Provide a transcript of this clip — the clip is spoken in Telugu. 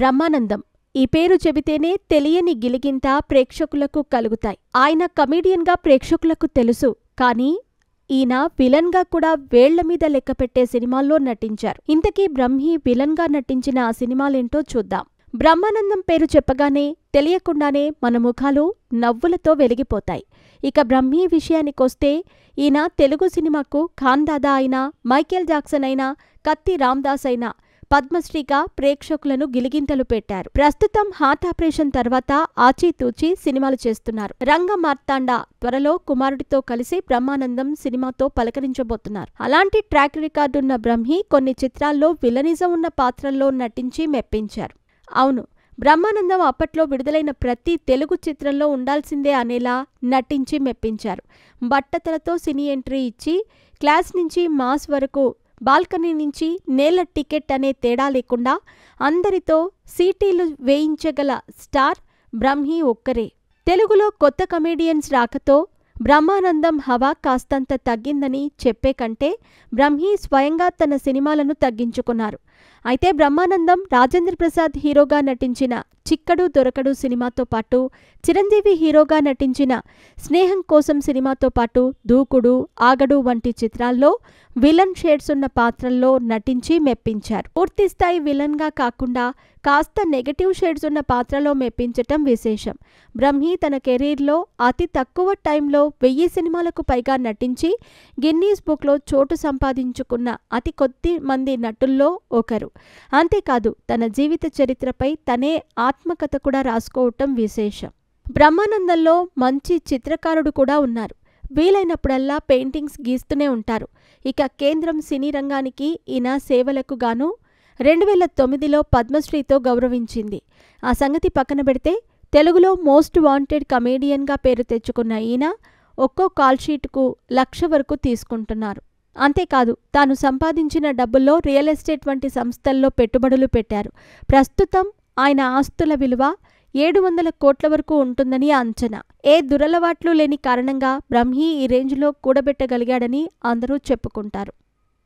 బ్రహ్మానందం. ఈ పేరు చెబితేనే తెలియని గిలిగింత ప్రేక్షకులకు కలుగుతాయి. ఆయన కమీడియన్గా ప్రేక్షకులకు తెలుసు. కానీ ఈయన విలన్గా కూడా వేళ్లమీద లెక్కపెట్టే సినిమాల్లో నటించారు. ఇంతకీ బ్రహ్మి విలన్గా నటించిన ఆ సినిమాలేంటో చూద్దాం. బ్రహ్మానందం పేరు చెప్పగానే తెలియకుండానే మన ముఖాలు నవ్వులతో వెలిగిపోతాయి. ఇక బ్రహ్మి విషయానికొస్తే ఈయన తెలుగు సినిమాకు ఖాన్ దాదా అయినా, మైకేల్ జాక్సన్ అయినా, కత్తి రామ్దాస్ అయినా పద్మశ్రీగా ప్రేక్షకులను గిలిగింతలు పెట్టారు. ప్రస్తుతం హార్ట్ ఆపరేషన్ తర్వాత ఆచితూచి సినిమాలు చేస్తున్నారు. రంగ మార్తాండ త్వరలో కుమారుడితో కలిసి బ్రహ్మానందం సినిమాతో పలకరించబోతున్నారు. అలాంటి ట్రాక్ రికార్డున్న బ్రహ్మి కొన్ని చిత్రాల్లో విలనిజం ఉన్న పాత్రల్లో నటించి మెప్పించారు. అవును, బ్రహ్మానందం అప్పట్లో విడుదలైన ప్రతి తెలుగు చిత్రంలో ఉండాల్సిందే అనేలా నటించి మెప్పించారు. బట్టతలతో సినీ ఎంట్రీ ఇచ్చి క్లాస్ నుంచి మాస్ వరకు, బాల్కనీ నుంచి నేల టికెట్ అనే తేడా లేకుండా అందరితో సీటీలు వేయించగల స్టార్ బ్రహ్మి ఒక్కరే. తెలుగులో కొత్త కమేడియన్స్ రాకతో బ్రహ్మానందం హవా కాస్తంత తగ్గిందని చెప్పే కంటే బ్రహ్మి స్వయంగా తన సినిమాలను తగ్గించుకున్నారు. అయితే బ్రహ్మానందం రాజేంద్ర ప్రసాద్ హీరోగా నటించిన చిక్కడు దొరకడు సినిమాతో పాటు, చిరంజీవి హీరోగా నటించిన స్నేహం కోసం సినిమాతో పాటు దూకుడు, ఆగడు వంటి చిత్రాల్లో విలన్ షేడ్స్ ఉన్న పాత్రల్లో నటించి మెప్పించారు. పూర్తిస్థాయి విలన్గా కాకుండా కాస్త నెగటివ్ షేడ్స్ ఉన్న పాత్రలో మెప్పించటం విశేషం. బ్రహ్మి తన కెరీర్లో అతి తక్కువ టైంలో 1000 సినిమాలకు పైగా నటించి గిన్నీస్ బుక్లో చోటు సంపాదించుకున్న అతి కొద్ది మంది నటుల్లో ఒకరు. అంతేకాదు తన జీవిత చరిత్రపై తనే ఆత్మకథ కూడా రాసుకోవటం విశేషం. బ్రహ్మానందంలో మంచి చిత్రకారుడు కూడా ఉన్నారు. వీలైనప్పుడల్లా పెయింటింగ్స్ గీస్తూనే ఉంటారు. ఇక కేంద్రం సినీ రంగానికి ఈయన సేవలకు గాను 2009లో పద్మశ్రీతో గౌరవించింది. ఆ సంగతి పక్కన పెడితే తెలుగులో మోస్ట్ వాంటెడ్ కమేడియన్గా పేరు తెచ్చుకున్న ఈయన ఒక్కో కాల్షీట్కు 1,00,000 వరకు తీసుకుంటున్నారు. అంతేకాదు తాను సంపాదించిన డబ్బుల్లో రియల్ ఎస్టేట్ వంటి సంస్థల్లో పెట్టుబడులు పెట్టారు. ప్రస్తుతం ఆయన ఆస్తుల విలువ 700 కోట్ల వరకు ఉంటుందని అంచనా. ఏ దురలవాట్లు లేని కారణంగా బ్రహ్మి ఈ రేంజ్లో కూడబెట్టగలిగాడని అందరూ చెప్పుకుంటారు.